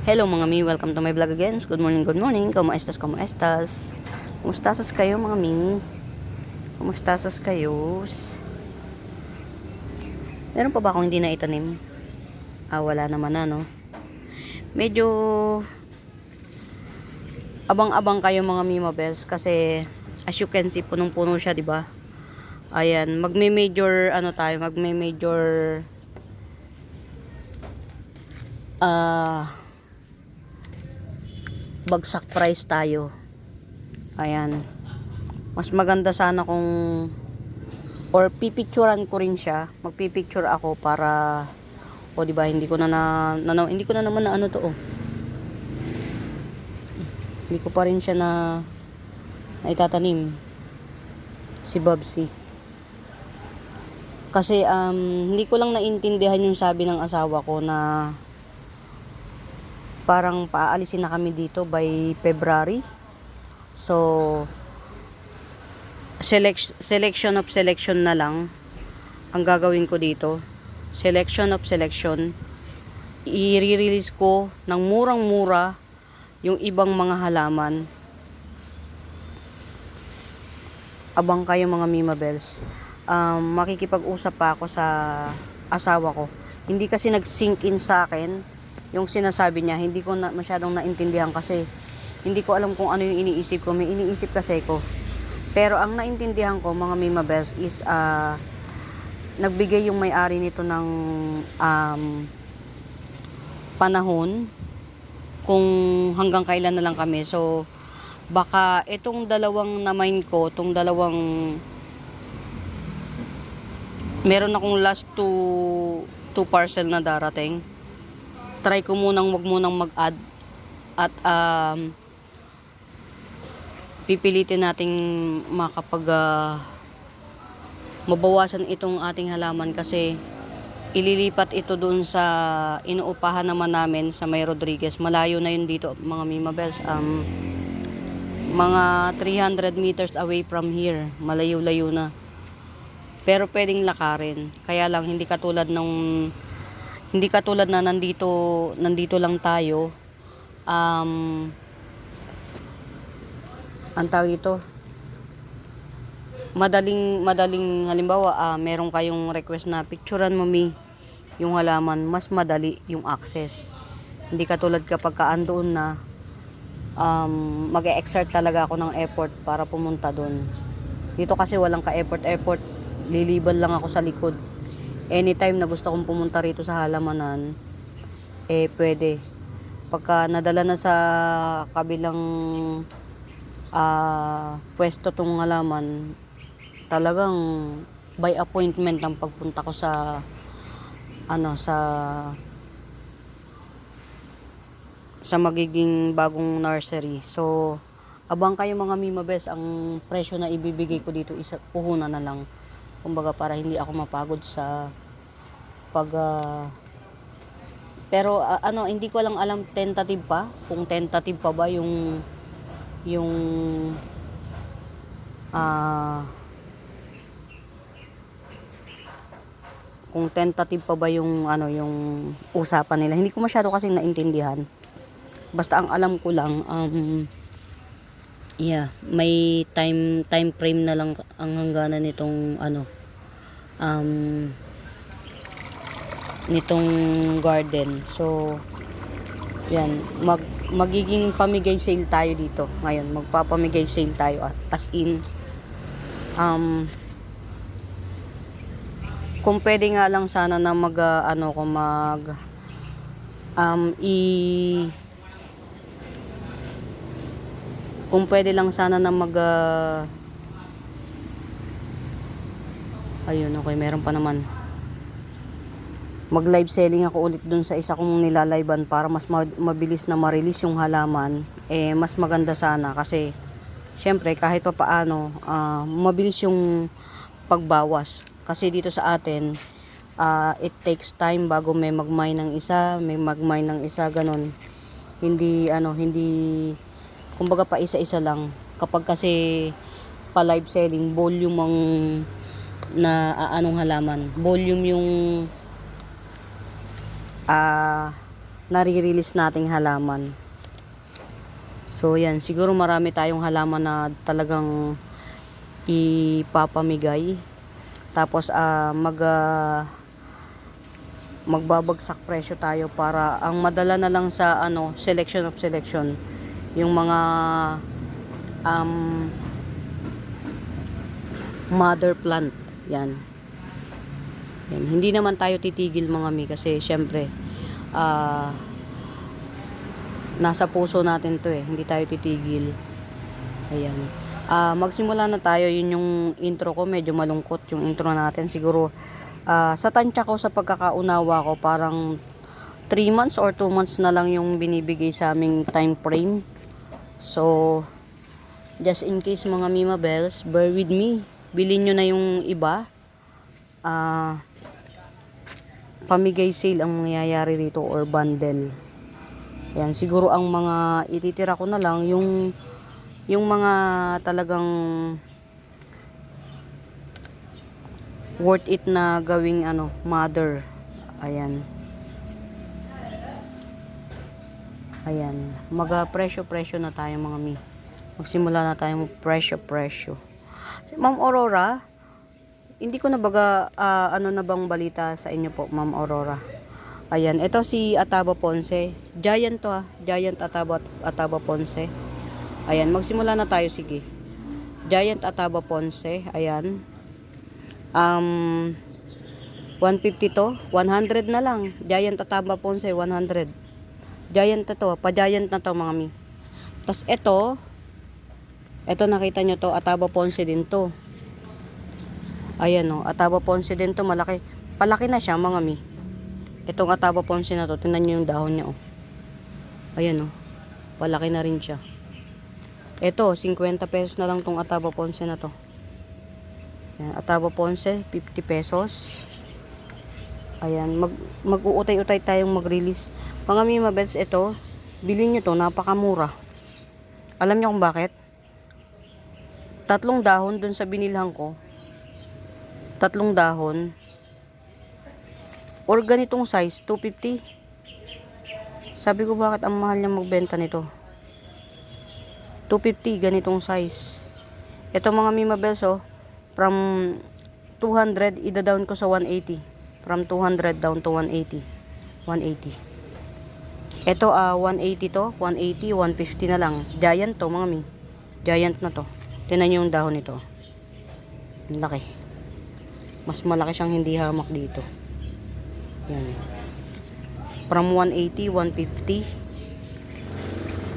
Hello mga mi, welcome to my vlog again. Good morning, good morning. Como estas, como estas? Kumustasas kayo mga mi? Kumustasas kayo? Meron pa ba akong hindi na itanim? Wala naman na, no? Medyo abang-abang kayo mga mi mabels kasi as you can see, punong-puno siya, di ba? Ayan, magme-major magme-major bagsak price tayo. Ayan. Mas maganda sana kung or pipicturean ko rin siya. Magpipicture ako para di ba hindi ko na, hindi ko na naman na ano to Hindi ko pa rin siya na itatanim. Si Bobsy. Kasi hindi ko lang naintindihan yung sabi ng asawa ko na parang paalisin na kami dito by February. So selection of selection na lang ang gagawin ko dito. Selection of selection. I-release ko ng murang-mura yung ibang mga halaman. Abang kayo mga Mima Bells. Makikipag-usap pa ako sa asawa ko. Hindi kasi nag-sink in sa akin yung sinasabi niya. Hindi ko na masyadong naintindihan kasi hindi ko alam kung ano yung iniisip ko. May iniisip kasi ko. Pero ang naintindihan ko mga Mima Bells is nagbigay yung may-ari nito ng panahon kung hanggang kailan na lang kami. So baka itong dalawang na-mine ko, itong dalawang meron akong last two parcel na darating. Try ko munang wag munang mag-add at pipilitin nating makapag mabawasan itong ating halaman kasi ililipat ito doon sa inuupahan naman namin sa May Rodriguez. Malayo na yun dito mga Mima Bells. Mga 300 meters away from here. Malayo-layo na. Pero pwedeng lakarin. Kaya lang hindi katulad na nandito lang tayo. Ang tawag ito, madaling halimbawa meron kayong request na picturean mo yung halaman, mas madali yung access. Hindi katulad kapag kaandoon na mag-e-exert talaga ako ng effort para pumunta doon. Dito kasi walang ka-effort, lilibal lang ako sa likod. Anytime na gusto kong pumunta rito sa halamanan, pwede. Pagka nadala na sa kabilang pwesto tong halaman, talagang by appointment ang pagpunta ko sa sa magiging bagong nursery. So abang kayo mga Mima Bes, ang presyo na ibibigay ko dito is puhunan na lang. Kumbaga para hindi ako mapagod sa pero hindi ko lang alam tentative pa, kung tentative pa ba yung kung tentative pa ba yung yung usapan nila. Hindi ko masyado kasi naintindihan. Basta ang alam ko lang may time frame na lang ang hangganan nitong nitong garden. So yan, magiging pamigay sale tayo dito ngayon. Magpapamigay sale tayo as in kung pwede nga lang sana na kung pwede lang sana na ayun, okay, meron pa naman. Mag live selling ako ulit dun sa isa kong nilalayban para mas mabilis na ma-release yung halaman. Mas maganda sana kasi syempre kahit pa paano mabilis yung pagbawas. Kasi dito sa atin it takes time bago may mag-mine ng isa, ganun. Hindi kumbaga pa isa-isa lang. Kapag kasi pa live selling, volume ang halaman. Volume yung nare-release nating halaman. So yan, siguro marami tayong halaman na talagang ipapamigay. Tapos magbabagsak presyo tayo para ang madala na lang sa selection of selection yung mga mother plant. Yan. Yan. Hindi naman tayo titigil mga mi kasi syempre nasa puso natin to hindi tayo titigil. Ayan. Magsimula na tayo. Yun yung intro ko, medyo malungkot yung intro natin. Siguro sa tansya ko, sa pagkakaunawa ko, parang 3 months or 2 months na lang yung binibigay sa aming time frame. So just in case mga Mima Bells, bear with me. Bilhin nyo na yung iba. Pamigay sale ang mangyayari rito or bundle. Yan, siguro ang mga ititira ko na lang yung mga talagang worth it na gawing mother. Ayan. Ayan. Presyo na tayo mga mi. Magsimula na tayo presyo. Si Ma'am Aurora, hindi ko na baga na bang balita sa inyo po, Ma'am Aurora. Ayan, ito si Ataba Ponce. Giant to Giant Ataba Ponce. Ayan, magsimula na tayo, sige. Giant Ataba Ponce, ayan. 150 to, 100 na lang. Giant Ataba Ponce, 100. Giant na to, pa-giant na to mga mi. Tapos ito nakita nyo to, Ataba Ponce din to. Ayan Ataba Ponce din to, malaki. Palaki na siya mga mi. Itong Ataba Ponce na to, tingnan nyo yung dahon niya Ayan palaki na rin siya. Ito, 50 pesos na lang tong Ataba Ponce na to. Ayan, Ataba Ponce, 50 pesos. Ayan, mag-uutay-utay tayong mag-release. Mga Mima Bells, ito, bilhin nyo to, napakamura. Alam nyo kung bakit? 3 dahon dun sa binilhan ko. 3 dahon. Or ganitong size, 250. Sabi ko bakit ang mahal niya magbenta nito. 250 ganitong size. Ito mga Mima Bells from 200 ida-down ko sa 180. From 200 down to 180. 180. Ito 180 to, 180, 150 na lang. Giant to mga mi. Giant na to. Tingnan niyo yung dahon nito. Ang laki. Mas malaki siyang hindi hamak dito. Yan. From 180, 150.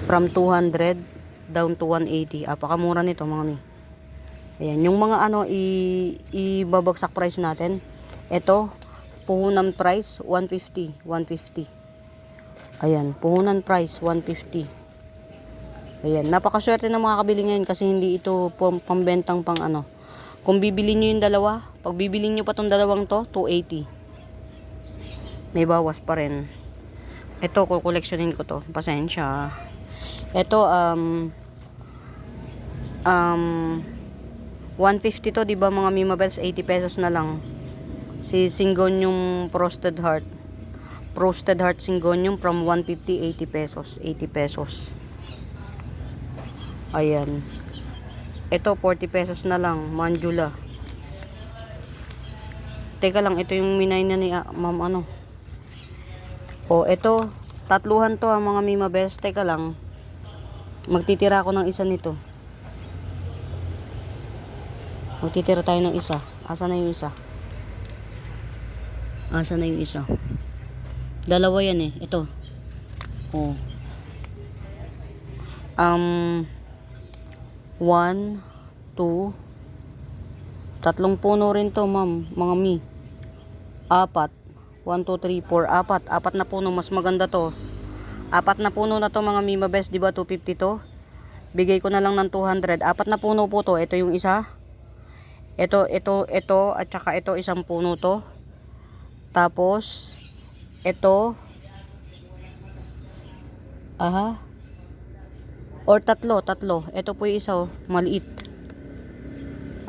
From 200 down to 180. Apakamura nito mga mi. Ayan, yung mga ibabagsak price natin. Ito, puhunan price 150, 150. Ayan, puhunan price 150. Ayan, napakaswerte ng mga kabili ngayon kasi hindi ito pambentang pang Kung bibili niyo yung dalawa, pag bibili niyo pa tong dalawang to, 280. May bawas pa rin. Ito, kukoleksionin ko to. Pasensya. Ito, 150 to, di ba mga Mima Bells? 80 pesos na lang. Si Syngonium Frosted Heart. Frosted Heart Syngonium from 150, 80 pesos. 80 pesos. Ayan. Ito, 40 pesos na lang. Manjula. Teka lang, ito yung minay na ni Ma'am ito, tatluhan to mga Mima Bells. Teka lang. Magtitira ako ng isa nito. Magtitira tayo ng isa. Asa na yung isa? Asa na yung isa? Dalawa yan Ito. 1, 2, tatlong puno rin to, ma'am, mga mi. 4. 1, 2, 3, 4, 4. 4 na puno, mas maganda to. 4 na puno na to mga Mima Bells, di ba 250 to? Bigay ko na lang ng 200. 4 na puno po to. Ito yung isa. Ito, at saka ito, isang puno to. Tapos, ito. Or tatlo. Ito po yung isa, maliit.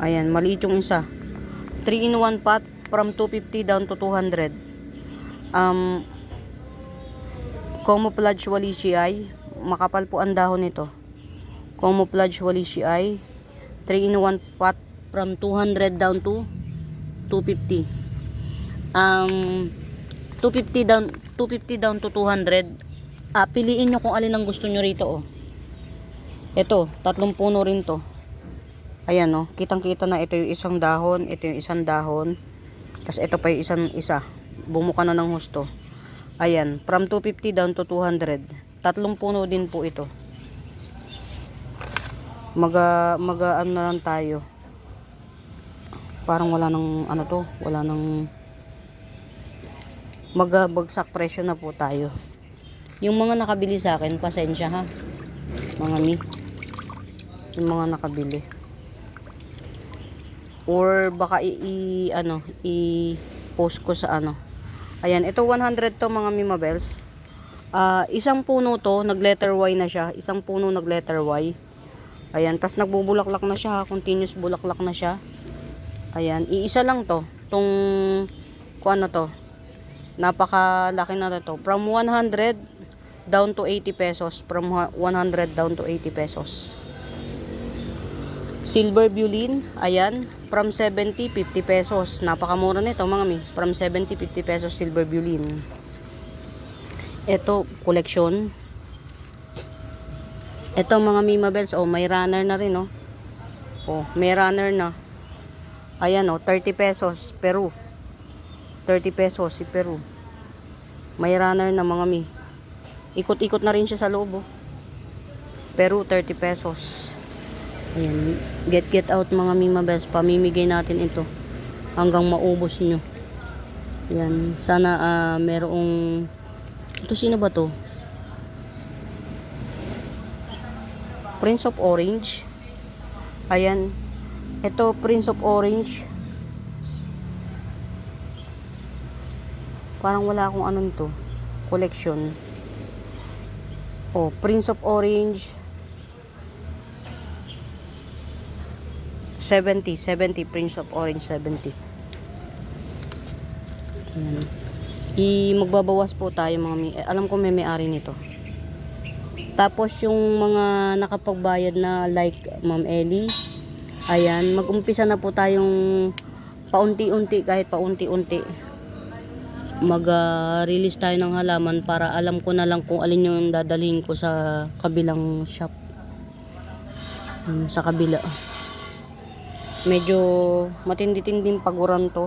Ayan, maliit yung isa. 3-in-1 pot from 250 down to 200. Camouflage Wallichii. Makapal po ang dahon nito. Camouflage Wallichii. 3-in-1 pot from 200 down to 250. 250 down to 200. Piliin nyo kung alin ang gusto nyo rito. Ito, 3 puno rin to. Ayan kitang-kita na ito yung isang dahon, ito yung isang dahon. Tapos ito pa yung isa. Bumuka na ng husto. Ayan, from 250 down to 200. 3 puno din po ito. Ano na lang tayo. Parang wala nang wala nang bagsak presyo na po tayo. Yung mga nakabili sa akin, pasensya ha. Mga mi. Yung mga nakabili. Or baka i-post ko sa Ayan, ito 100 to mga Mimabels. Isang puno to, nag-letter Y na siya. Isang puno nag-letter Y. Ayan, tas nagbubulaklak na siya, continuous bulaklak na siya. Ayan, iisa lang to. To. Napakalaki na to. From 100 down to 80 pesos. From 100 down to 80 pesos. Silver Bulin, ayan, from 70, 50 pesos. Napakamura nito mga mi. From 70, 50 pesos Silver Bulin. Ito, collection. Ito mga Mimabels, may runner na rin, may runner na. Ayan, 30 pesos, Peru. 30 pesos si Peru. May runner na mga mi. Ikot-ikot na rin siya sa loob, Peru, 30 pesos. Ayan, get out mga Mimabels. Pamimigay natin ito hanggang maubos nyo. Ayan, sana merong... Ito sino ba to? Prince of Orange. Ayan, ito Prince of Orange. Parang wala akong to. Collection. Prince of Orange. 70 Prince of Orange 70. Ayan. Magbabawas po tayo mga alam ko may-ari nito. Tapos yung mga nakapagbayad na like Ma'am Ellie, ayan, mag-umpisa na po tayong paunti-unti, kahit paunti-unti. Mag-release tayo ng halaman para alam ko na lang kung alin yung dadalhin ko sa kabilang shop. Sa kabila. Medyo matindi-tinding paguran to.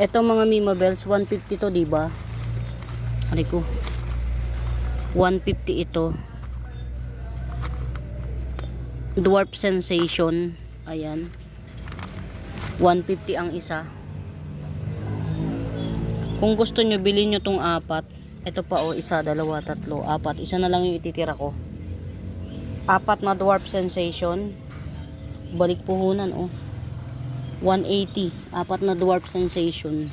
Ito mga Mimabels, 150 to, diba? Ari ko. 150 ito. Dwarf Sensation. Ayan. 150 ang isa. Kung gusto nyo, bilhin nyo tong 4. Ito pa isa, 2, 3, 4. Isa na lang yung ititira ko. 4 na Dwarf Sensation. Balik puhunan 180. 4 na Dwarf Sensation.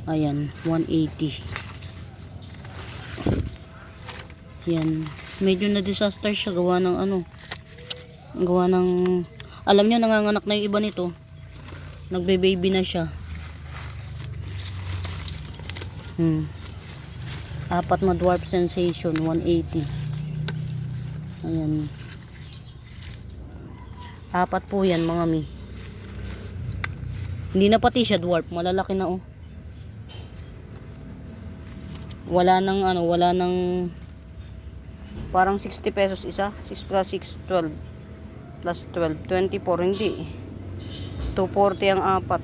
Ayan, 180. Yan. Medyo na disaster siya gawa ng gawa ng alam nyo, nanganganak na yung iba nito. Nagbe-baby na siya. 4 na Dwarf Sensation, 180. Ayan. 4 po yan mga mi. Hindi na pati siya dwarf, malalaki na wala nang parang 60 pesos isa. 6 plus 6, 12 plus 12, 24. Hindi, 240 ang 4.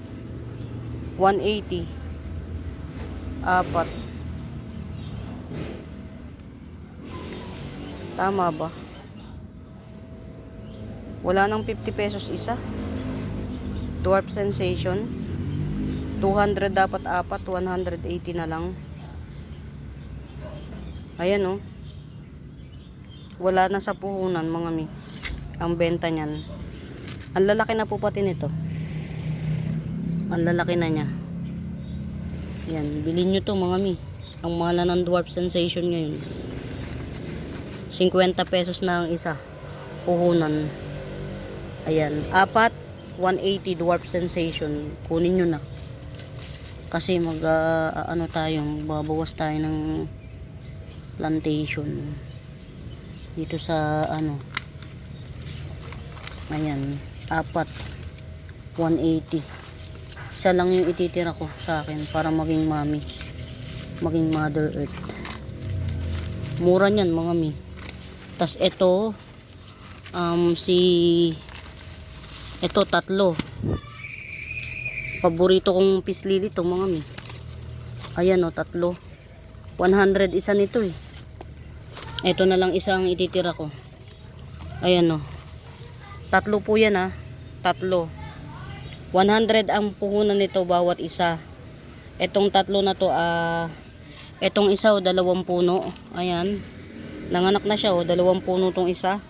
180 4. Tama ba? Wala nang 50 pesos isa. Dwarf Sensation. 200 dapat 4, 180 na lang. Ayan wala na sa puhunan mga mi. Ang benta niyan. Ang lalaki na po pati nito. Ang lalaki na niya. Yan, bilhin nyo to mga mi. Ang mahal na ng Dwarf Sensation ngayon. 50 pesos na ang isa. Puhunan. Ayan, 4, 180 Dwarf Sensation. Kunin nyo na. Kasi ano tayo, babawas tayo ng plantation dito sa ano. Ayan, 180. Isa lang yung ititira ko sa akin para maging mami, maging mother earth. Mura niyan mga mi. Tas ito ito tatlo. Paborito kong pislili to mga mi. Ayan o, tatlo. 100 isa nito eh. Ito na lang isang ititira ko. Ayan o. Tatlo po yan ha. Tatlo. 100 ang puhunan nito bawat isa. Etong tatlo na to, etong isa o 2 puno. Ayan. Nanganak na siya o, 2 puno tong isa.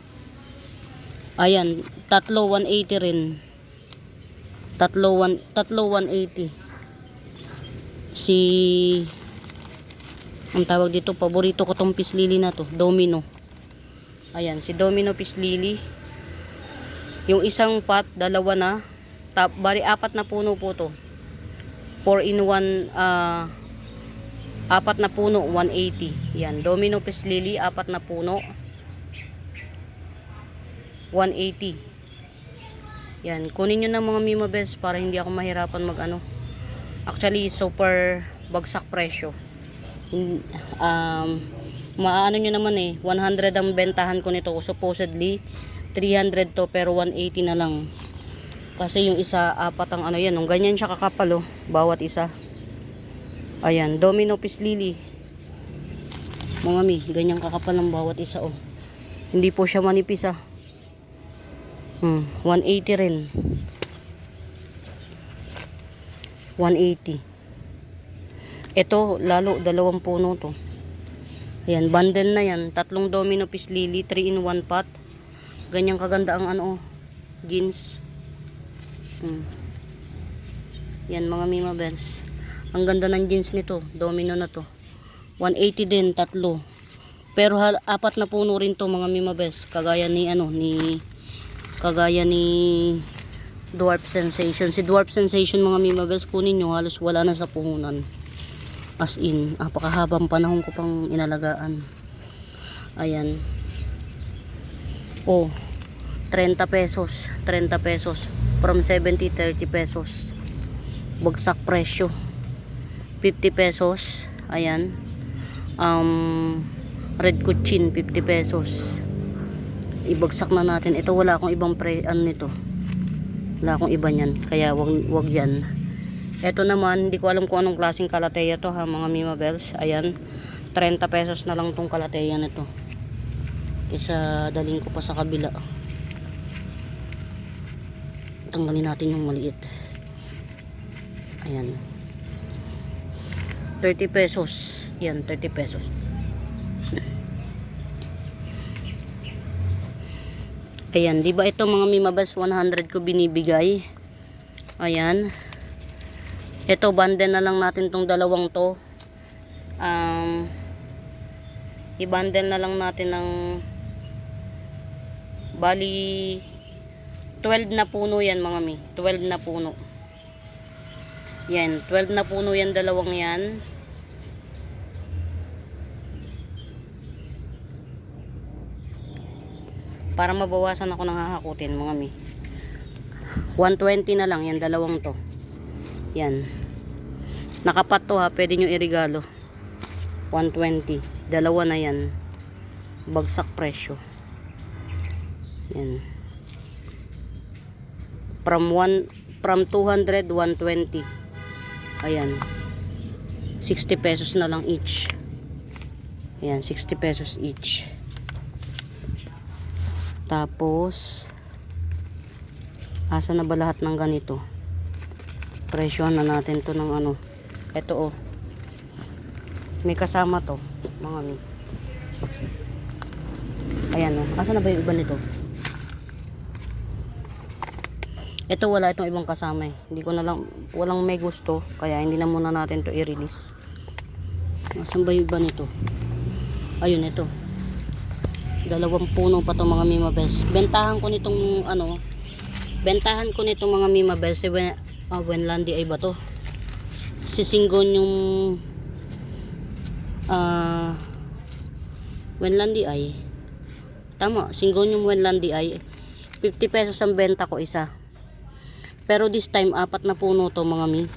Ayan. Tatlo 180 rin. Tatlo 180. Ang tawag dito, paborito ko tong pislili na to, Domino. Ayan, si Domino pislili. Yung isang pot, 2 na. Bali 4 na puno po to. 4 in 1, 4 na puno, 180. Yan, Domino pislili, 4 na puno, 180. Yan, kunin nyo ng mga Mima Best para hindi ako mahirapan mag ano. Actually, super bagsak presyo. Maano nyo naman eh, 100 ang bentahan ko nito. Supposedly 300 to, pero 180 na lang. Kasi yung isa, 4 ang ano yan. Nung ganyan siya kakapal oh, bawat isa. Ayan, Domino pislili. Mga mi, ganyan kakapal ang bawat isa oh. Hindi po siya manipis ah. 180 rin. 180. Ito, lalo, 2 puno to. Ayan, bundle na yan. 3 Domino pislili, 3 in 1 pot. Ganyan kaganda ang ano, jeans. Yan mga Mima Best. Ang ganda ng jeans nito, Domino na to. 180 din, 3. Pero 4 na puno rin to mga Mima Best. Kagaya ni Dwarf Sensation. Si Dwarf Sensation mga Mima Best, kunin nyo, halos wala na sa puhunan. As in, apakahabang panahon ko pang inalagaan. Ayan. Oh, 30 pesos. 30 pesos. From 70, 30 pesos. Bagsak presyo. 50 pesos. Ayan. Red Cochin, 50 pesos. Ibagsak na natin. Ito wala akong ibang nito. Wala akong iba niyan. Kaya wag yan. Ito naman, hindi ko alam kung anong klaseng kalateya to ha mga Mima Bells. Ayan. 30 pesos na lang tong kalateya nito. Isa daling ko pa sa kabila. Tanggalin natin yung maliit. Ayan. 30 pesos. Yan, 30 pesos. Ayan, di ba ito mga Mima Best 100 ko binibigay. Ayan. Ito bundle na lang natin tong 2 to. I-bundle na lang natin ng bali 12 na puno yan mga mi. 12 na puno. Yan, 12 na puno yan, 2 yan. Para mabawasan ako ng hahakutin mga mi. 120 na lang yan, 2 to. Yan. Nakapat to ha, pwede nyo irigalo. 120. 2 na yan. Bagsak presyo. Yan. From 200, 120. Ayan. 60 pesos na lang each. Ayan, 60 pesos each. Tapos, asa na ba lahat ng ganito? Presyo na natin to ng ano. Ito oh. May kasama to, mga mi. Ayan oh. Asa na ba yung iba nito? Ito wala itong ibang kasama eh. Hindi ko na lang, walang may gusto. Kaya hindi na muna natin to i-release. Asan ba yung iba nito? Ayun ito. 2 puno pa to mga Mima Best. Bentahan ko nitong ano. Bentahan ko nitong mga Mima Best. Wenlandi ay ba to? 6 Kasi singgon yung Wenlandi ay. Tama, singgon yung Wenlandi ay. 50 pesos ang benta ko isa. Pero this time, 4 na puno to mga mi.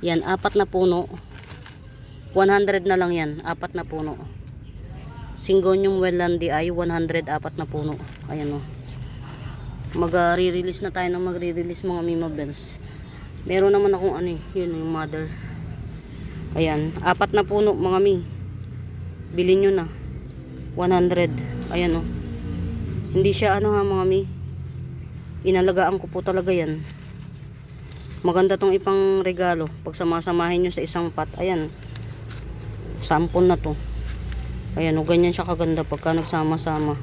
Yan, 4 na puno. 100 na lang yan, 4 na puno. Singgon yung Wenlandi ay 100, 4 na puno. Ayan o. Mag-re-release na tayo ng magre-release mga Mima Bells. Meron naman akong ano yun yung mother. Ayan, 4 na puno mga mi. Bilhin nyo na. 100. Ayan o. Hindi siya ano ha mga mi. Inalagaan ko po talaga yan. Maganda tong ipang regalo. Pag samasamahin nyo sa isang pot. Ayan. Sample na to. Ayan o. Ganyan siya kaganda pagka nagsama-sama.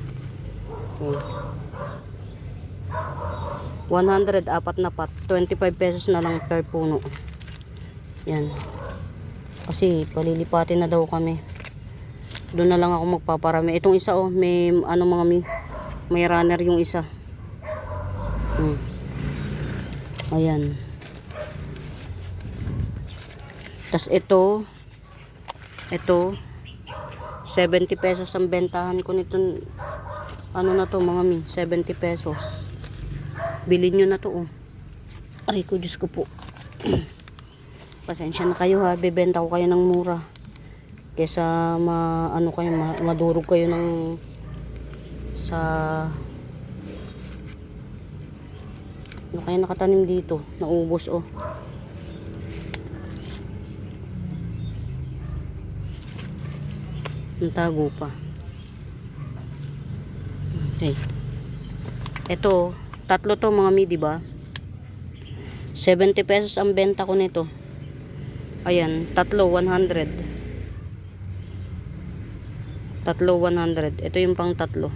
100, 4 na pot. 25 pesos na lang per puno. Yan. Kasi palilipatin na daw kami. Doon na lang ako magpaparami. Itong isa oh, may ano mga may runner yung isa. Ayan. Tas ito 70 pesos ang bentahan ko nito. Ano na to mga mi, 70 pesos. Bilhin nyo na to oh. Aray ko, Diyos ko po. Pasensya na kayo ha, bebenta ko kayo ng mura. Kesa madurog kayo ng sa ano kaya nakatanim dito, naubos oh. Natago pa. Okay. Ito, tatlo to mga mi, di ba? 70 pesos ang benta ko nito. Ayan, tatlo 100. Tatlo 100. Ito yung pang tatlo.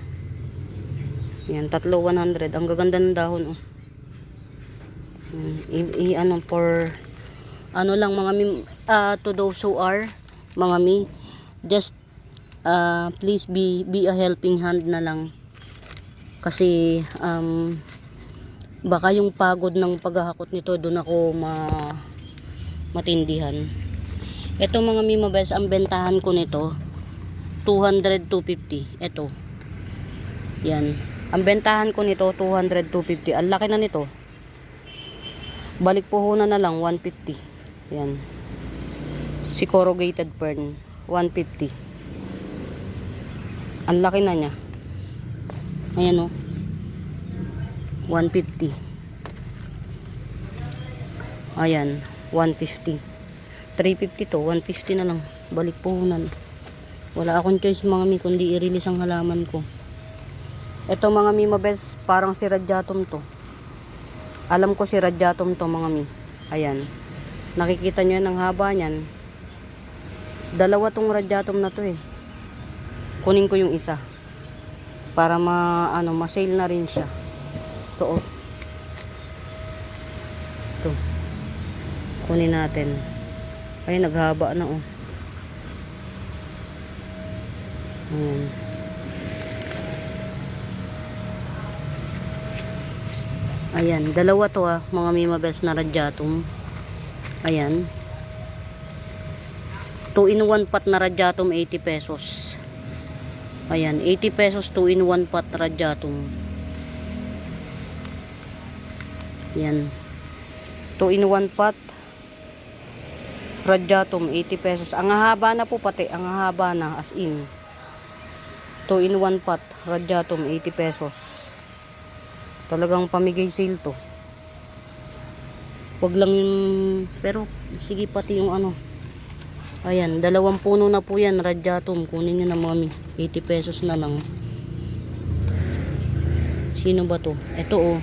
Ayan, tatlo 100. Ang gaganda ng dahon oh. Ano for ano lang mga mi, to those who are mga mi, just please be a helping hand na lang. Kasi baka yung pagod ng paghahakot nito doon ako matindihan. Ito mga Mima Bells, ang bentahan ko nito 200, 250. Ito. Yan. Ang bentahan ko nito 200, 250. Ang laki na nito. Balik puhunan na lang 150. Yan. Si corrugated fern 150. Ang laki na niya. Ayan o. 150. Ayan. 150. 350 to. 150 na lang. Balik puhunan. Wala akong choice mga mi kundi i-release ang halaman ko. Ito mga Mima Bells, parang si Radiatum to. Alam ko si Radiatum to mga mi. Ayan. Nakikita nyo yan ang haba nyan. Dalawa tong Radiatum na to eh. Kunin ko yung isa. Para ma-sale na rin siya. Ito oh. Ito. Kunin natin. Ay, naghaba na oh. Ayan. Ayan, dalawa to ah, mga Mima Bells na Radiatum. Ayan. 2-in-1 pot na Radiatum, 80 pesos. Ayan, 80 pesos 2-in-1 pot Radiatum. Ayan. 2-in-1 pot Radiatum, 80 pesos. Ang haba na po pati, ang haba na as in. 2-in-1 pot Radiatum, 80 pesos. Talagang pamigay sale to. Wag lang yung, pero sige pati yung ano. Ayan, 2 puno na po yan Radiatum. Kunin nyo na mami, 80 pesos na lang. Sino ba to? Ito oh.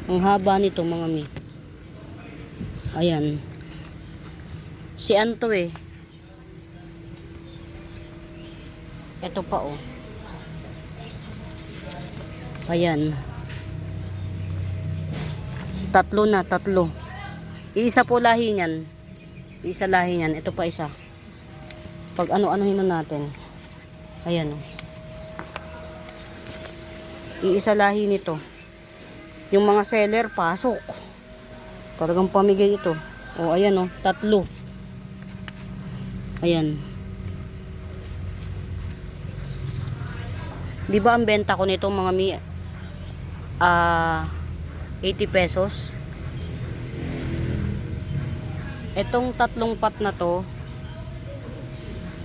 Ang haba nito mga mi. Ayan. Si Anto eh. Ito pa oh. Ayan. Tatlo na, tatlo. Iisa po lahi niyan. Isa lahi niyan. Ito pa isa. Pag ano-anuhin na natin. Ayan oh. Iisa lahi nito. Yung mga seller, pasok. Talagang pamigay ito. O, ayan o, tatlo. Ayan. Di ba ang benta ko nito mga mi, 80 pesos. Etong tatlong pot na to,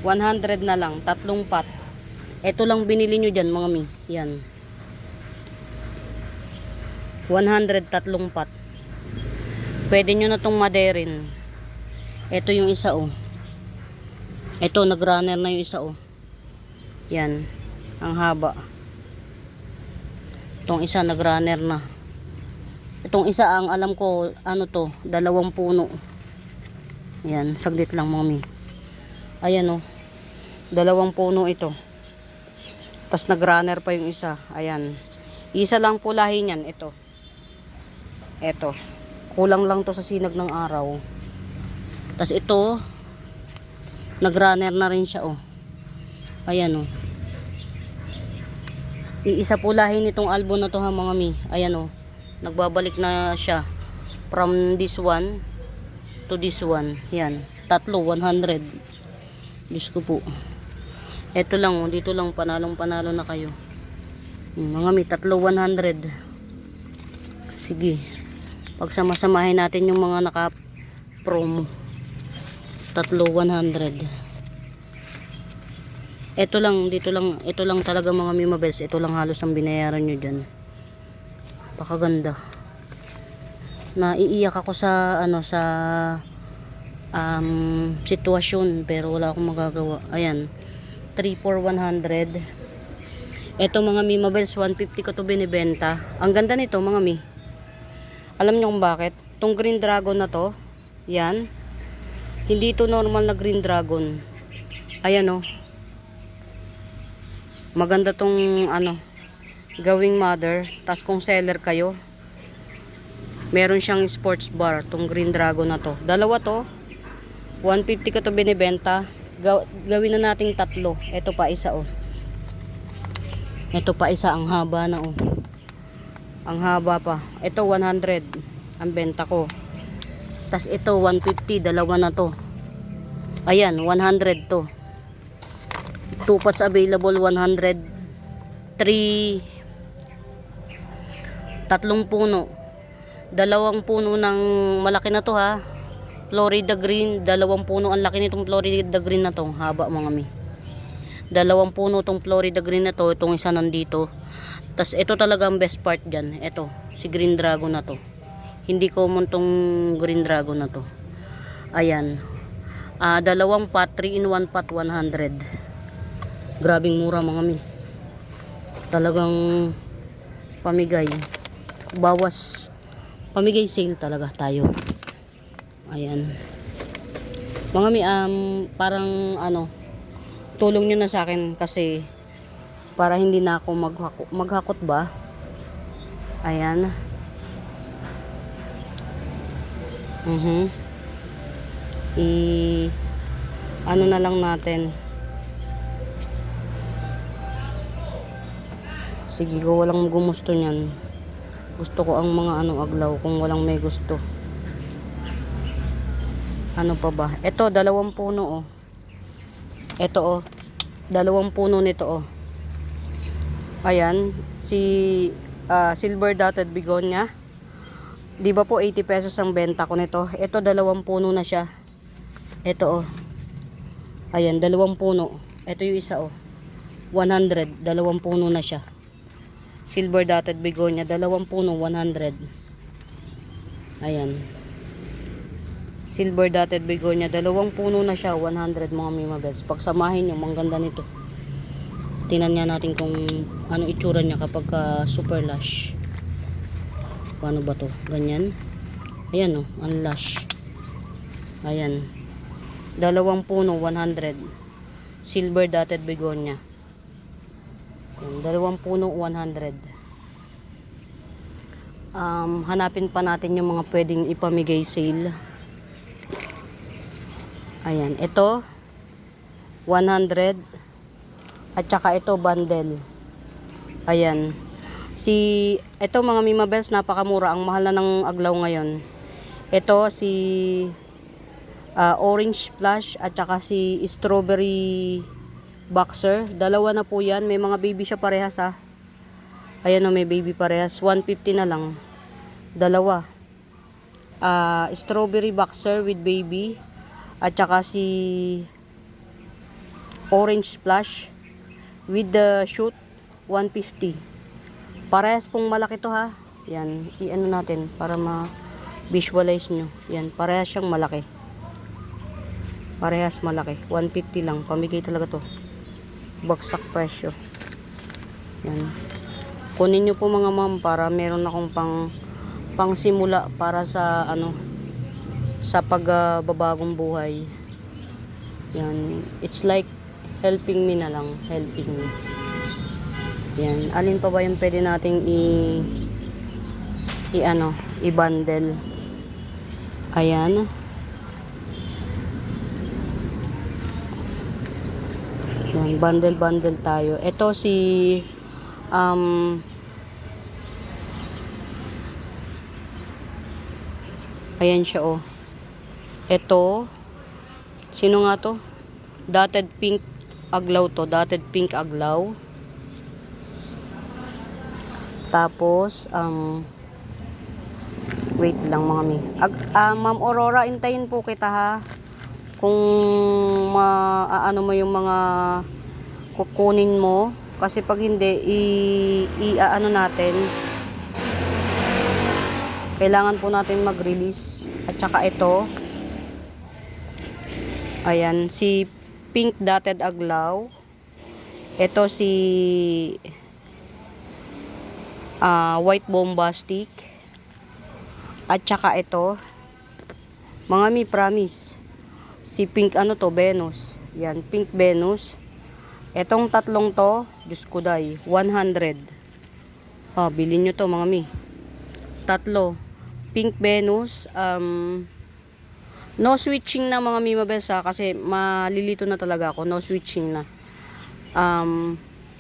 100 na lang, tatlong pot. Ito lang binili nyo dyan mga mi. Yan. 100 tatlong pot. Pwede nyo na tong maderin. Ito yung isa oh. Ito nagrunner na yung isa oh. Yan. Ang haba. Itong isa nagrunner na. Itong isa ang alam ko ano to, 2 puno. Yan, saglit lang mami. Ayan oh. 2 puno ito. Tas nagrunner pa yung isa. Ayan. Isa lang pulahin yan. Ito. Ito. Kulang lang to sa sinag ng araw. Tas ito nagrunner na rin siya oh. Ayan oh. Iisa pulahin itong album na to ha mga mi. Ayan oh. Nagbabalik na siya from this one to this one. Yan. Tatlo 100. Diyos ko po. Ito lang oh. Dito lang panalong panalo na kayo. Mga mi, tatlo 100. Sige. Pagsama-samahin natin yung mga naka-promo. Tatlo 100. Ito lang, dito lang, ito lang talaga mga mimabels. Ito lang halos ang binayaran nyo dyan. Pakaganda. Naiiyak ako sa, ano, sa sitwasyon. Pero wala akong magagawa. Ayan. 3 for 100. Ito mga mimabels, 150 ko to binibenta. Ang ganda nito mga mi. Alam nyo kung bakit? Itong green dragon na to, yan, hindi ito normal na green dragon. Ayan o. Maganda tong ano, gawing mother. Tas kung seller kayo, meron siyang sports bar, tong green dragon na to. Dalawa to, 150 ko to binibenta. Gawin na nating tatlo. Ito pa isa o. Ito pa isa, ang haba na o. Ang haba pa. Ito 100 ang benta ko. Tas ito 150, dalawa na to. Ayan, 100 to. 2 pots available, 100. 3 tatlong puno. 2 puno ng malaki na to ha. Florida green, 2 puno. Ang laki nitong Florida green na to. Haba mga mi. 2 puno tong Florida green na to. Itong isa nandito. Tas ito talaga ang best part dyan. Ito, si green dragon na to. Hindi common tong green dragon na to. Ayan. 2 pot, 3 in 1 pot, 100. Grabing mura mga mi. Talagang pamigay. Bawas. Pamigay sale talaga tayo. Ayan. Mga mi, parang ano, tulong nyo na sa akin kasi para hindi na ako maghakot ba. Ayan. Ano na lang natin. Sige, kung walang gumusto niyan, gusto ko ang mga ano aglaw. Kung walang may gusto, ano pa ba? Ito 2 puno oh. Ito oh, 2 puno nito oh. Ayan, si silver dotted begonia. Di ba po 80 pesos ang benta ko nito? Ito 2 puno na siya. Ito oh. Ayan, 2 puno. Ito yung isa oh. 100, 2 puno na siya. Silver dotted begonia, 2 puno, 100. Ayan. Silver dotted begonia, 2 puno na siya, 100 mga mimabels. Pagsamahin nyo, mangganda nito. Tingnan nga natin kung ano itsura niya kapag super lush. Paano ba to? Ganyan. Ayan oh, ang lush. Ayan. 2 puno, 100. Silver dotted begonia. Ayan, 2 puno, 100. Hanapin pa natin yung mga pwedeng ipamigay sale. Ayan, ito 100. At saka ito bundle. Ayan. Ito mga mimabels, napakamura. Ang mahal na ng aglaw ngayon. Ito si orange splash at saka si strawberry boxer. Dalawa na po yan. May mga baby siya parehas ha. Ayan o, may baby parehas. 150 na lang. Dalawa. Strawberry boxer with baby. At saka si orange splash with the shoot. 150. Parehas pong malaki to ha. Yan. I-ano natin para ma-visualize nyo. Yan. Parehas siyang malaki. Parehas malaki. 150 lang. Pamigay talaga to. Bagsak presyo. Yan. Kunin nyo po mga ma'am para meron akong pang simula para sa sa pagbabagong buhay. Yan. It's like helping me na lang. Helping me. Yan. Alin pa ba yung pwede nating i-bundle? Ayan. Yan, bundle tayo. Ito si ayan siya oh. Ito sino nga to? Dotted pink aglaw to. Dotted pink aglaw. Tapos wait lang mga mi. Ma'am Aurora, intayin po kita ha. Kung ano mo yung mga kukunin mo kasi pag hindi ano natin, kailangan po natin mag-release. At saka ito, ayan, si pink dotted aglaw. Ito si white bombastic. At saka ito mga mi, promise, si pink Venus. Yan, pink Venus. Etong tatlong to, Diyos ko day, 100. Bilhin nyo to mga mi. Tatlo. Pink Venus. No switching na mga mi mabesa kasi malilito na talaga ako. No switching na.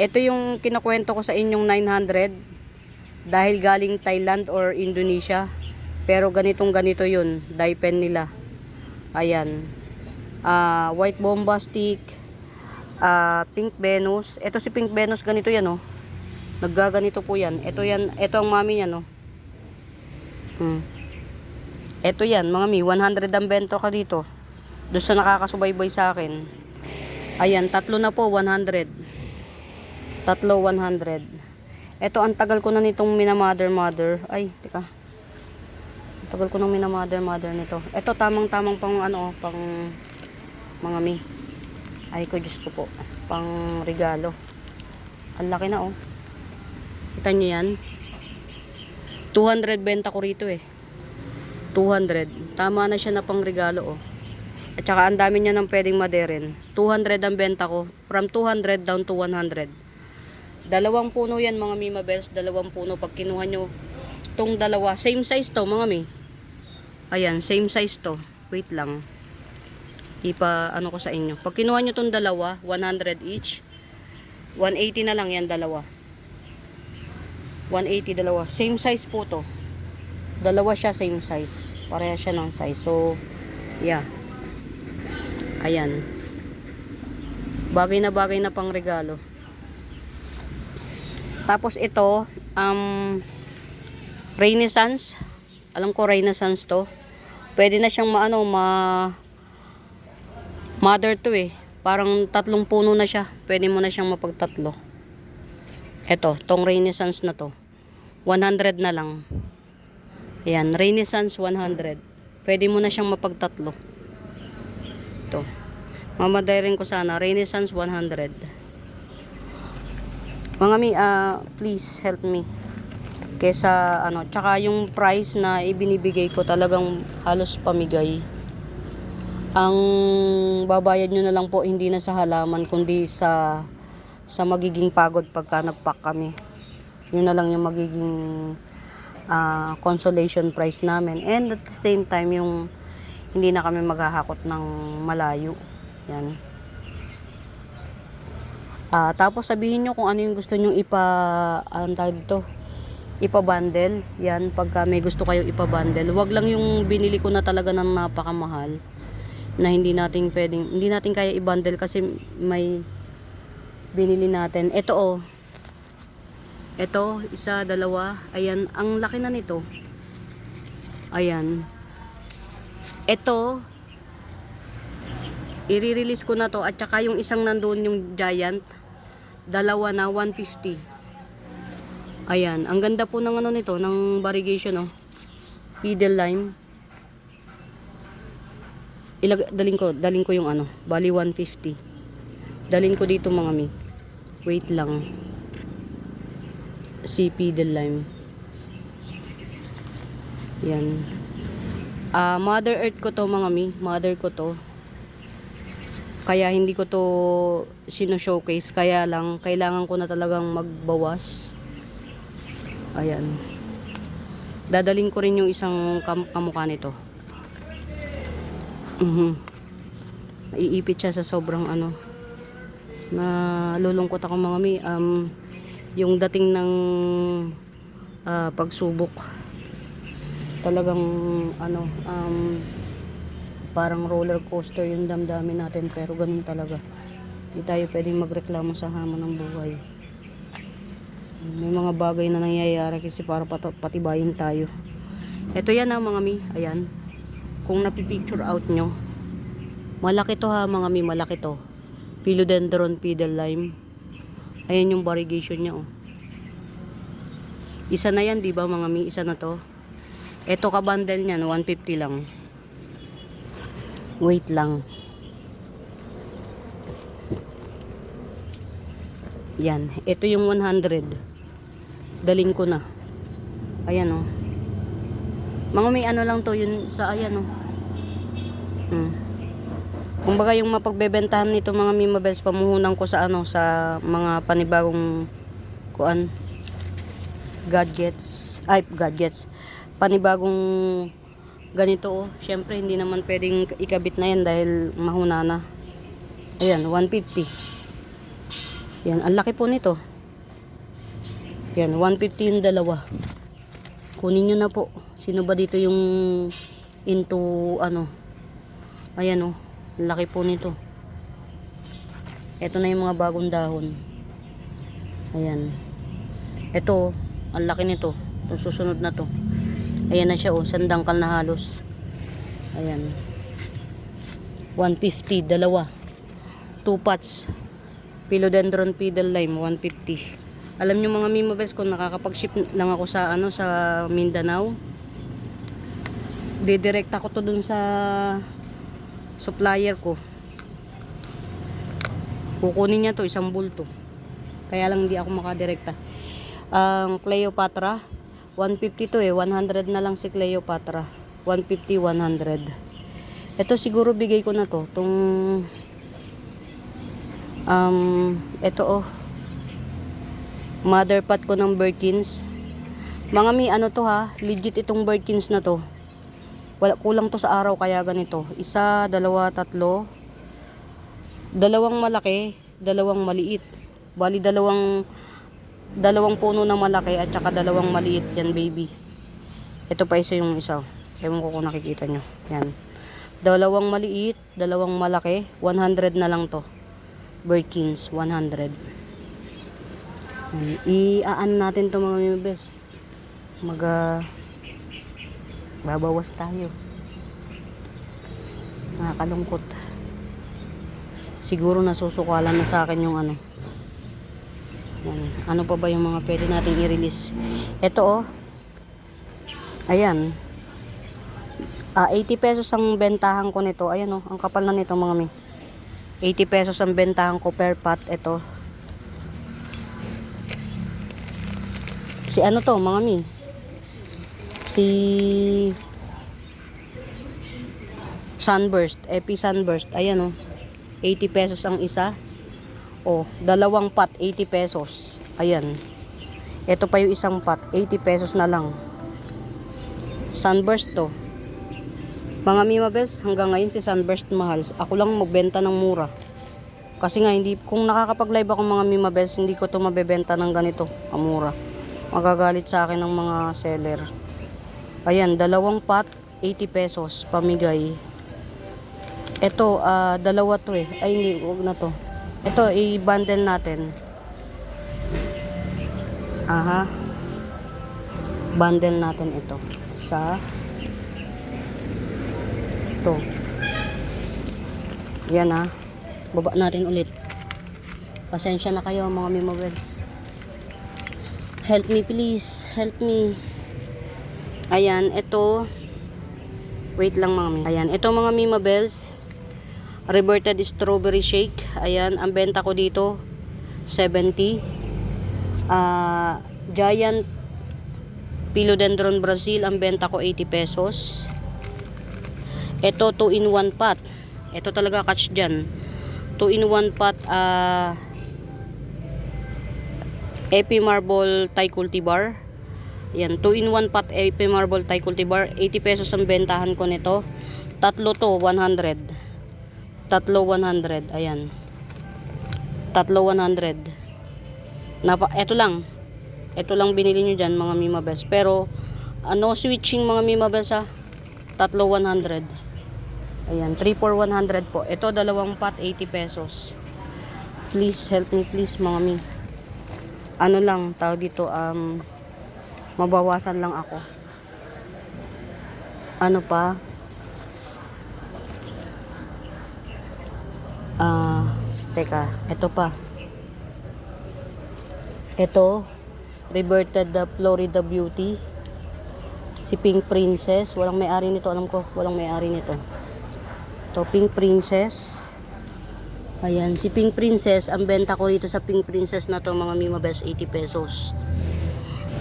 Ito yung kinakwento ko sa inyong 900 dahil galing Thailand or Indonesia. Pero ganito yun. Dye pen nila. Ayan. White bombastic, pink Venus. Ito si pink Venus, ganito yan oh. Naggaganito po yan. Ito yan, ito ang mami niya no. Ito yan mga mi, 100 ang bento ka dito. Doon sa nakakasubaybay sa akin. Ayan, tatlo na po 100. Tatlo 100. Ito ang tagal ko na nitong minamother. Ay, teka. Tagal ko nang minamother nito. Ito tamang pang pang mga mi. Ay ko, Diyos ko po. Pang regalo. Ang laki na oh. Kita nyo yan? 200 benta ko rito eh. 200. Tama na siya na pang regalo oh. At saka ang dami niya nang pwedeng maderin. 200 ang benta ko. From 200 down to 100. Dalawang puno yan mga mi mabels. Dalawang puno. Pag kinuha nyo tong dalawa. Same size to mga mi. Ayan, same size to. Wait lang. Ano ko sa inyo. Pag kinuha nyo itong dalawa, 100 each. 180 na lang yan dalawa. 180 dalawa. Same size po to. Dalawa siya same size. Pareha siya ng size. So, yeah. Ayan. Bagay na pang regalo. Tapos ito, Renaissance. Alam ko Renaissance to. Pwede na siyang mother to eh. Parang tatlong puno na siya. Pwede mo na siyang mapagtatlo. Ito, tong Renaissance na to. 100 na lang. Ayan, Renaissance 100. Pwede mo na siyang mapagtatlo. Ito. Mamadayin ko sana. Renaissance 100. Mga mi, please help me. Kesa tsaka yung price na ibinibigay ko talagang halos pamigay. Ang babayad nyo na lang po hindi na sa halaman kundi sa magiging pagod pagka nagpack kami. Yun na lang yung magiging consolation price namin. And at the same time yung hindi na kami maghahakot ng malayo. Yan. Tapos sabihin nyo kung ano yung gusto nyong ipabundle. Yan, pagka may gusto kayo ipabundle. Wag lang yung binili ko na talaga ng napakamahal na hindi natin kaya i-bundle kasi may binili natin. Ito oh. Ito, isa, dalawa. Ayan, ang laki na nito. Ayan. Ito, i-release ko na to. At saka yung isang nandoon, yung giant, dalawa na, 150. Ayan, ang ganda po ng ano nito, ng variegation oh. Pedal lime. Dalin ko yung ano, bali 150. Dalin ko dito mga mi. Wait lang. Si pedal lime. Yan. Mother Earth ko to mga mi. Mother ko to. Kaya hindi ko to sino-showcase. Kaya lang, kailangan ko na talagang magbawas. Ayan. Dadalhin ko rin yung isang kamukha nito. Naiipit siya sa sobrang ano. Nalulungkot ako mga mi. Yung dating ng pagsubok. Talagang ano, parang roller coaster yung damdamin natin, pero ganun talaga. Hindi tayo pwedeng magreklamo sa hamon ng buhay. May mga bagay na nangyayari kasi para patibayin tayo. Ito yan ha mga mi, ayan. Kung napipicture out nyo, malaki to ha mga mi, malaki to. Philodendron pedal lime. Ayan yung variegation nya oh. Isa na yan, di ba mga mi? Isa na to. Ito ka-bundle niyan, 150 lang. Wait lang. Yan, ito yung 100. Daling ko na. Ayan oh. Mga may ano lang to, yun sa ayan oh. Kumbaga yung mapagbebentahan nito mga Mima Bells, pamuhunan ko sa ano, sa mga panibagong kuan gadgets, panibagong ganito oh. Syempre hindi naman pwedeng ikabit na yan dahil mahuna na. Ayan, 150. Yan, ang laki po nito. Yan, 150 yung dalawa. Kunin nyo na po. Sino ba dito yung into ano? Ayan oh, ang laki po nito. Ito na yung mga bagong dahon. Ayan. Ito, ang laki nito. Itong susunod na to. Ayan na siya oh, sandangkal na halos. Ayan. 150, dalawa. 2 pots. Philodendron pedal lime, 150. Alam nyo mga Mima Bells, kung nakakapag-ship lang ako sa ano, sa Mindanao, didirekta ko to dun sa supplier ko. Kukunin niya to, isang bulto. Kaya lang hindi ako makadirekta. Cleopatra, 150 to eh. 100 na lang si Cleopatra. 150, 100. Ito siguro bigay ko na to. Itong ito oh. Mother pot ko ng Birkins. Mga mi, ano to ha? Legit itong Birkins na to. Wala, kulang to sa araw kaya ganito. Isa, dalawa, tatlo. Dalawang malaki, dalawang maliit. Bali dalawang puno na malaki at saka dalawang maliit yan baby. Ito pa isa yung isa. Ewan ko kung nakikita nyo. Yan. Dalawang maliit, dalawang malaki. 100 na lang to. Birkins, 100. I-aan natin to mga Mima Bells. Babawas tayo. Nakakalungkot. Siguro nasusukalan na sa akin yung ano. Yan. Ano pa ba yung mga pwede natin i-release? Ito oh. Ayan. 80 pesos ang bentahan ko nito. Ayan oh, ang kapal na nito mga mi. 80 pesos ang bentahan ko per pot. Ito. Si ano to mga mi? Si Sunburst, Epi Sunburst. Ayan oh. 80 pesos ang isa. Oh, dalawang pot 80 pesos. Ayan. Ito pa yung isang pot, 80 pesos na lang. Sunburst to. Mga Mima Bells, hanggang ngayon si Sunburst mahal. Ako lang magbenta ng mura. Kasi nga hindi, kung nakakapag-live ako mga Mima Bells, hindi ko to mabebenta ng ganito, amura. Magagalit sa akin ng mga seller. Ayan, dalawang pot, 80 pesos, pamigay. Ito, dalawa to eh. Ay, hindi, huwag na to. Ito, i-bundle natin. Aha. Bundle natin ito. Sa ito. Yan ah. Baba natin ulit. Pasensya na kayo mga Mimawels. Help me please. Help me. Ayan, ito. Wait lang mga mi. Ayan, ito mga Mimawels. Reverted strawberry shake. Ayan, ang benta ko dito 70. Giant Philodendron Brazil, ang benta ko 80 pesos. Ito 2 in 1 pot. Ito talaga catch dyan. 2 in 1 pot Epi Marble Thai Cultivar. Yan, 2 in 1 pot Epi Marble Thai Cultivar. 80 pesos ang bentahan ko nito. Tatlo to 100. Tatlo 100. Ayan. Tatlo 100. Ito lang. Ito lang binili nyo dyan mga Mimawels. Pero no switching mga Mimawels ha. Tatlo 100. Ayan, 3 for 100 po. Ito dalawang pot 80 pesos. Please help me please mga mi. Ano lang tawag dito, mabawasan lang ako. Ano pa? Teka, ito pa. Ito Reverted Florida Beauty. Si Pink Princess, walang may-ari nito, alam ko, walang may-ari nito. Ito Pink Princess. Ayan, si Pink Princess, ang benta ko dito sa Pink Princess na to mga Mimawels 80 pesos.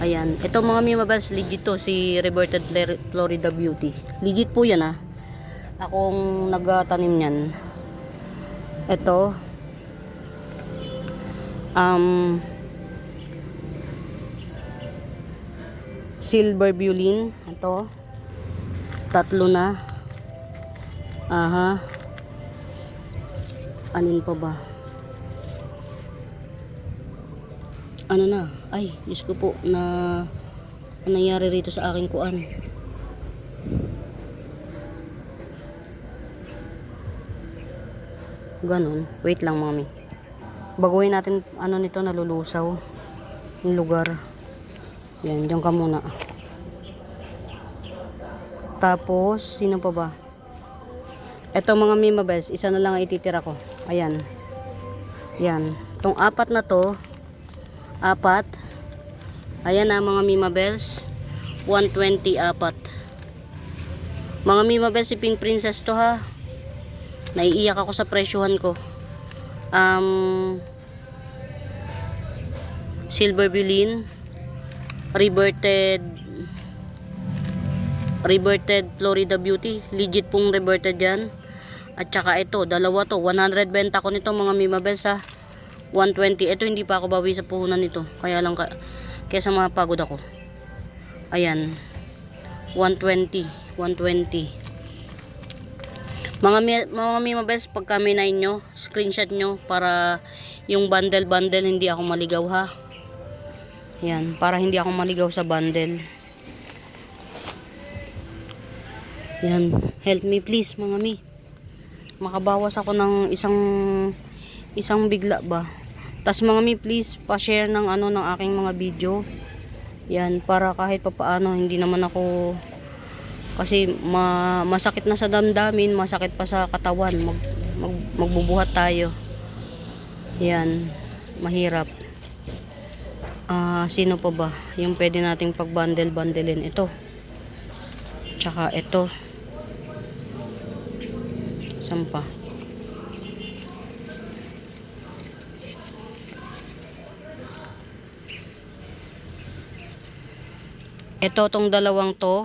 Ayan, ito mga Mimawels legit to, si Reverted Florida Beauty. Legit po yan ah. Akong nagtanim niyan. Ito Silver Violin. Ito tatlo na. Aha. Anin pa ba? Ano na? Ay, Diyos ko po, na nangyari rito sa aking kuan. Ganon. Wait lang, mami. Baguhin natin, ano nito, nalulusaw. Yung lugar. Yan, diyan ka muna. Tapos, sino pa ba? Ito mga Mimawels, isa na lang ang ititira ko. Ayan. Yan. Itong apat na to, apat. Ayan na mga Mimawels. 120 apat. Mga Mimawels, si Pink Princess to ha. Naiiyak ako sa presyohan ko. Silver Violin, Reverted Florida Beauty, legit pong reverted yan. At saka ito, dalawa to, 100 benta ko nito mga Mimawels ha. 120, ito hindi pa ako bawi sa puhunan nito, kaya lang kesa mapagod ako. Ayan, 120. Mga Mimawels, pag kami na inyo, screenshot nyo para yung bundle hindi ako maligaw ha. Yan, para hindi ako maligaw sa bundle. Yan, help me please mga mi. Makabawas ako ng isang bigla ba. Tas mga mi, please pa-share ng ng aking mga video. Yan, para kahit papaano hindi naman ako, kasi masakit na sa damdamin, masakit pa sa katawan, magbubuhat tayo. Yan, mahirap. Sino pa ba yung pwede nating pag-bundle-bundlein? Ito. Tsaka ito. Saan pa? Ito, tong dalawang to.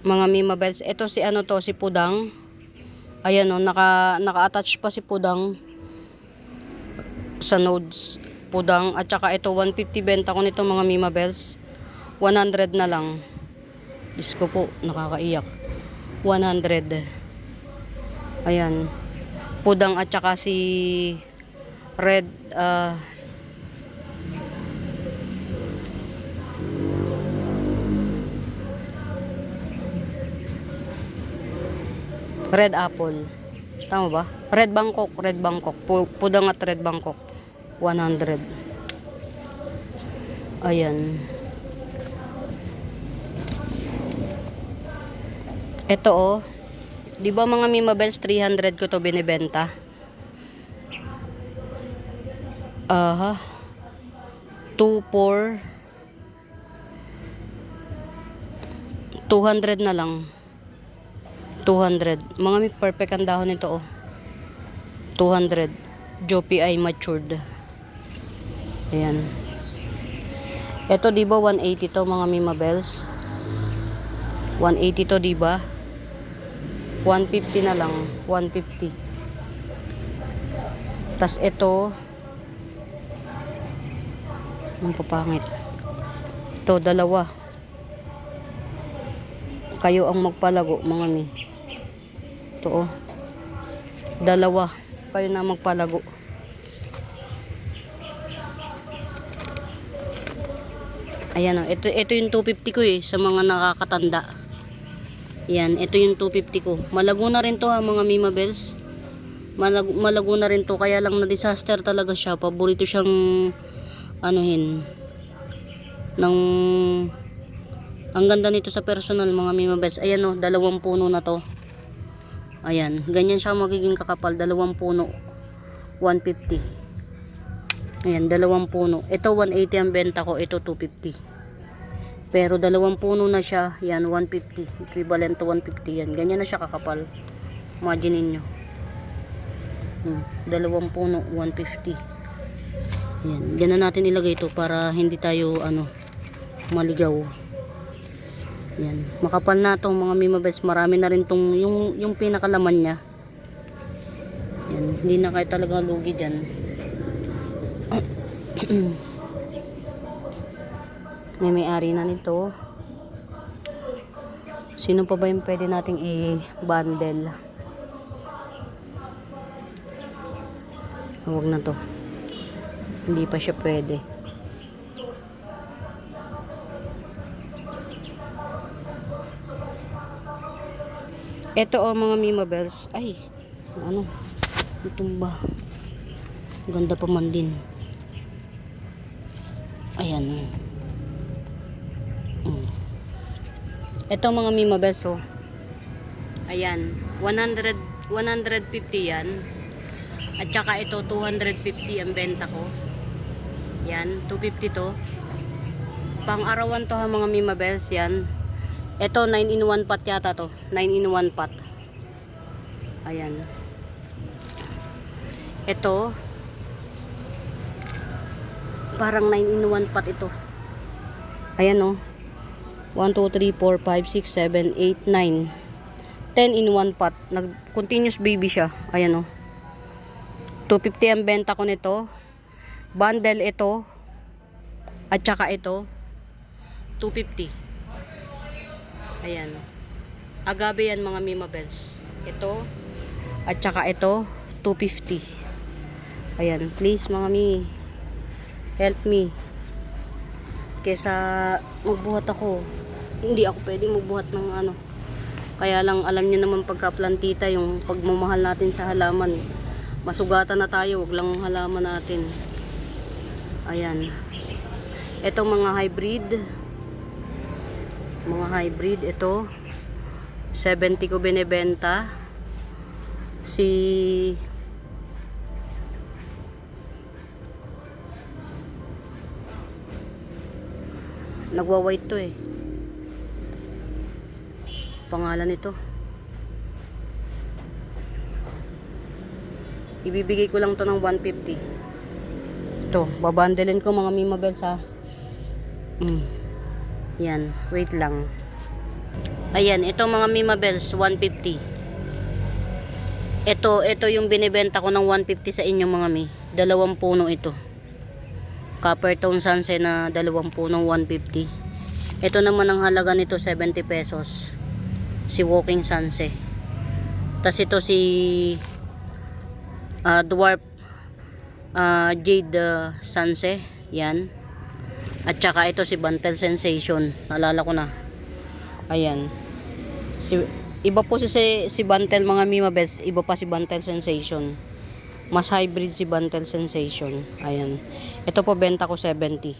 Mga Mimawels. Ito si si Pudang. Ayan o, naka-attach pa si Pudang sa nodes. Pudang. At saka ito, 150 benta ko nito mga Mimawels. 100 na lang. Diyos ko po, nakakaiyak. 100. Ayan. Pudang at saka si Red Red apple. Tama ba? Red Bangkok. Red Bangkok. Pudang at Red Bangkok. 100. Ayan. Ito oh. Di ba mga Mimabels 300 ko to binibenta? Aha. 2 200 na lang. 200. Mga perfect ang dahon nito oh. 200. Jopi ay matured. Ayan. Ito di ba 180 to mga Mimabels? 180 to di ba? 150 na lang. 150. Tas ito ang papangit. Ito dalawa. Kayo ang magpalago mga mi. Ito oh. Dalawa. Kayo na magpalago. Ayan oh. Ito yung 250 ko eh sa mga nakakatanda. Yan, ito yung 250 ko. Malago na rin to ha mga Mimabels. Malago na rin to, kaya lang na disaster talaga siya. Paborito siyang anuhin. Ang ganda nito sa personal mga Mimabels. Ayan oh, 2 puno na to. Ayan, ganyan siya magiging kakapal. 2 puno. 150. Ayan, 2 puno. Ito 180 ang benta ko, ito 250. Pero 2 puno na siya, yan 150, equivalent to 150 yan. Ganyan na siya kakapal. Imagine niyo. 2 puno, 150. Yan, ganyan natin ilagay ito para hindi tayo maligaw. Yan, makapal na tong mga Mimabels. Marami na rin tong yung pinakalaman niya. Yan, hindi na kayo talaga lugi diyan. May-ari na nito. Sino pa ba yung pwede nating i-bundle? Huwag na to. Hindi pa siya pwede. Ito oh mga Mimabels. Ay, tumba. Ganda pa man din. Ayan. Ito mga Mimabels oh. Ayan, 150 yan. At saka ito 250 ang benta ko. Yan, 250 to. Pang-arawan to ha mga Mimabels yan. Ito 9-in-1 pot yata to. 9-in-1 pot. Ayan. Ito parang 9-in-1 pot ito. Ayan oh. 1, 2, 3, 4, 5, 6, 7, 8, 9 10-in-1 pot. Continuous baby siya. Ayan o. 250 ang benta ko nito. Bundle ito. At saka ito. 250. Ayan. Agave yan mga Mimabels. Ito. At saka ito. 250. Ayan. Please mga mi. Help me. Kesa magbuhat ako. Hindi ako pwede magbuhat ng Kaya lang alam niyo naman pagka plantita yung pagmamahal natin sa halaman. Masugatan na tayo, wag lang halaman natin. Ayan. Ito mga hybrid. Mga hybrid ito. 70 ko binebenta. Nagwa-white to eh. Pangalan nito. Ibibigay ko lang to ng 150. Ito, babandelin ko mga Mimabels ha. Yan, wait lang. Ayan, ito mga Mimabels 150. Ito yung binibenta ko ng 150 sa inyo mga mi. 2 puno ito. Copper tone sunset na 2 puno 150. Ito naman ang halaga nito 70 pesos. Si walking sunset. Tas ito si dwarf jade sunset. Yan. At saka ito si Bantel Sensation. Naalala ko na. Ayan. Iba po si Bantel mga Mima Best. Iba pa si Bantel Sensation. Mas hybrid si Bantel Sensation. Ayan. Ito po benta ko 70.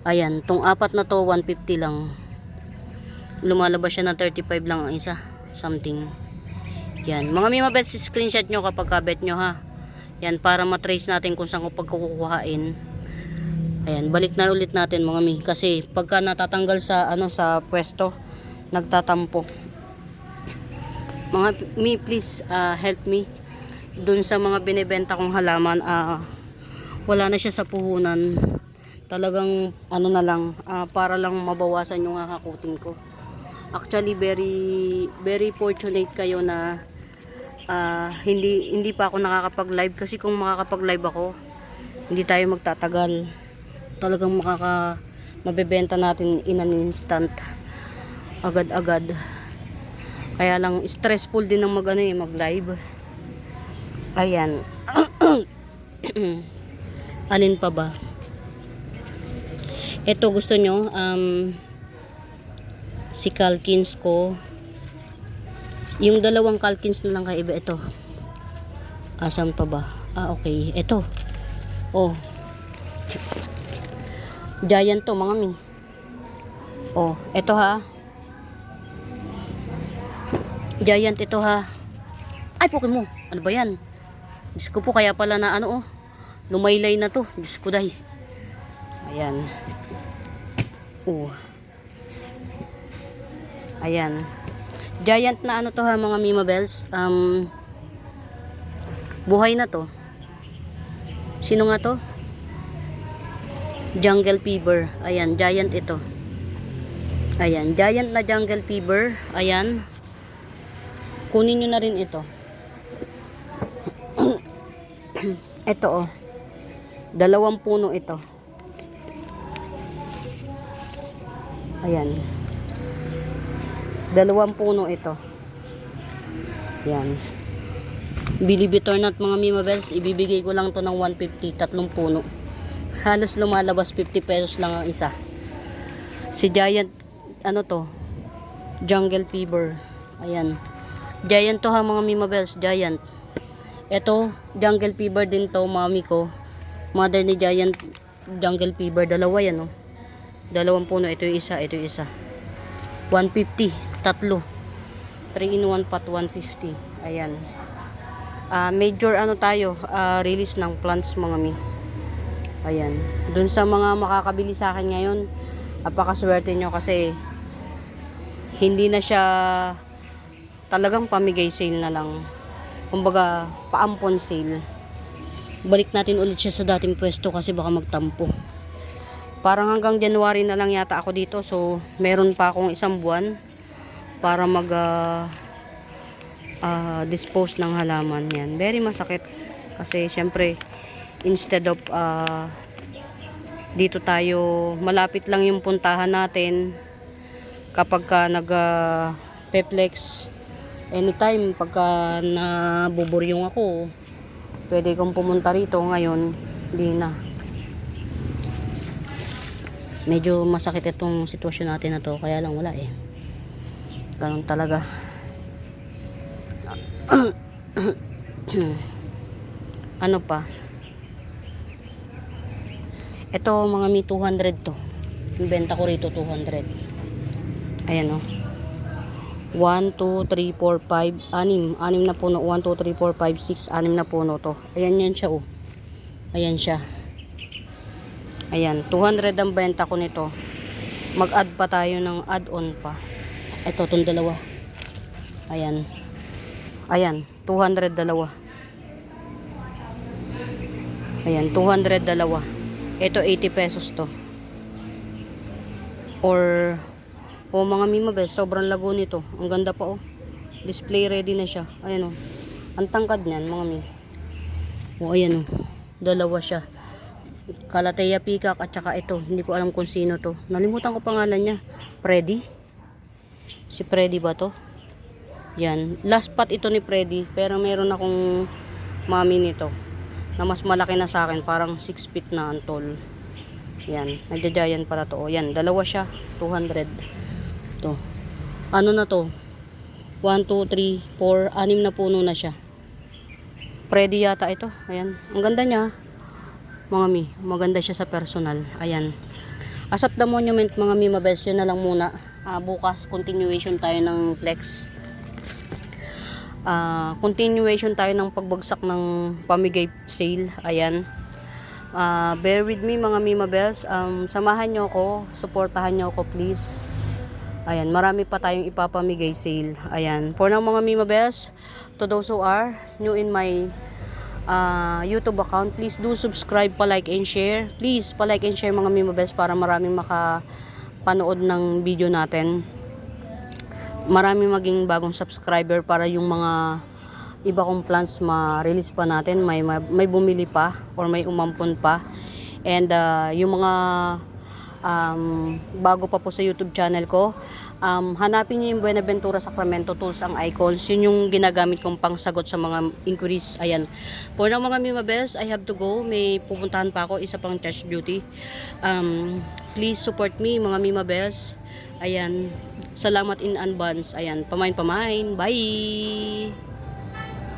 Ayan. Tong apat na to 150 lang. Lumalabas siya na 35 lang ang isa. Something. Yan. Mga Mima Best, screenshot nyo kapag kabet nyo ha. Yan. Para matrace natin kung saan ko pagkukuhain. Ayan. Balik na ulit natin mga Mi. Kasi pagka natatanggal sa sa pwesto, nagtatampo. Mga Mi, please help me dun sa mga binibenta kong halaman. Wala na siya sa puhunan, talagang na lang, para lang mabawasan yung kakakuting ko. Actually very fortunate kayo na hindi pa ako nakakapag live, kasi kung makakapag live ako hindi tayo magtatagal, talagang mabebenta natin in an instant, agad-agad. Kaya lang stressful din ng mag live. Ayan. Alin pa ba? Ito gusto nyo, si Calkins ko. Yung dalawang Calkins na lang kaiba ito. Asan pa ba? Okay. Ito. Oh. Giant to mga Mi. Oh, ito ha. Giant ito ha. Ay, Pokemon. Ano ba yan? Diyos ko po, kaya pala na lumaylay na to. Diyos ko dahi. Ayan. Oh. Ayan. Giant na to ha mga Mima Bells. Buhay na to. Sino nga to? Jungle Fever. Ayan, giant ito. Ayan, giant na Jungle Fever. Ayan. Kunin nyo na rin ito. Ito dalawang puno ito. Ayan. Dalawang puno ito. Ayan. Believe it or not mga Mima Bells, ibibigay ko lang to ng 150, tatlong puno. Halos lumalabas 50 pesos lang ang isa. Si Giant, Jungle Fever. Ayan. Giant to ha mga Mima Bells, Giant. Ito, Jungle Fever din to, mami ko. Mother ni Giant, Jungle Fever. Dalawa yan, dalawang puno. Ito yung isa, ito yung isa. 150, tatlo. 3 in 1 pot, 150. Ayan. Major tayo, release ng plants mga Mi. Ayan. Dun sa mga makakabili sa akin ngayon, apakaswerte nyo kasi hindi na siya talagang pamigay sale na lang. Kumbaga, paampon sale. Balik natin ulit siya sa dating pwesto kasi baka magtampo. Parang hanggang January na lang yata ako dito. So, meron pa akong isang buwan para dispose ng halaman yan. Very masakit. Kasi, syempre, instead of dito tayo, malapit lang yung puntahan natin kapag ka peplex. Anytime pagka nabuburyong ako, pwede kong pumunta rito. Ngayon hindi na. Medyo masakit itong sitwasyon natin na to, kaya lang wala ganun talaga. Ano pa, ito mga Mi, 200 to yung benta ko rito, 200. Ayan 1, 2, 3, 4, 5, 6 na puno. 1, 2, 3, 4, 5, 6, 6 na puno to. Ayan yan siya Ayan siya. Ayan, 200 ang benta ko nito. Mag-add pa tayo ng add-on pa. Ito, itong dalawa. Ayan. Ayan, 200 dalawa. Ayan, 200 dalawa. Ito, 80 pesos to. Or mga Mima Bells, sobrang lago nito. Ang ganda pa display ready na siya. Ayan ang tangkad niyan mga Mi. Ayan dalawa siya. Calathea Peacock at saka ito. Hindi ko alam kung sino to. Nalimutan ko pangalan niya. Freddy. Si Freddy ba to? Yan. Last pot ito ni Freddy. Pero meron akong mami nito na mas malaki na sa akin. Parang 6 feet na ang tall. Yan. Nagja-giant pala to. Yan. Dalawa siya. 200. To. Ano na to? 1, 2, 3, 4, 6 na puno na siya. Pwede yata ito. Ayan. Ang ganda niya. Mga mi, maganda siya sa personal. Ayan. As of the monument, mga mi, mabes, yun na lang muna. Bukas, continuation tayo ng flex. Continuation tayo ng pagbagsak ng pamigay sale. Ayan. Bear with me, mga Mima Bells. Samahan nyo ako. Suportahan nyo ako, please. Ayan. Marami pa tayong ipapamigay sale. Ayan. For now, mga Mima Bells, to those who are new in my YouTube account, please do subscribe, pa-like and share. Please, pa-like and share, mga Mima Bells, para maraming makapanood ng video natin. Maraming maging bagong subscriber para yung mga iba kong plans ma-release pa natin, may bumili pa or may umampon pa. And yung mga bago pa po sa YouTube channel ko, hanapin niyo yung Buenaventura Sacramento Tools ang icons. Yun yung ginagamit kong pangsagot sa mga inquiries. Ayan. For now, mga Mima Bells, I have to go. May pupuntahan pa ako, isa pang church duty. Please support me, mga Mima Bells. Ayan. Salamat in advance. Ayan. Pamain. Bye!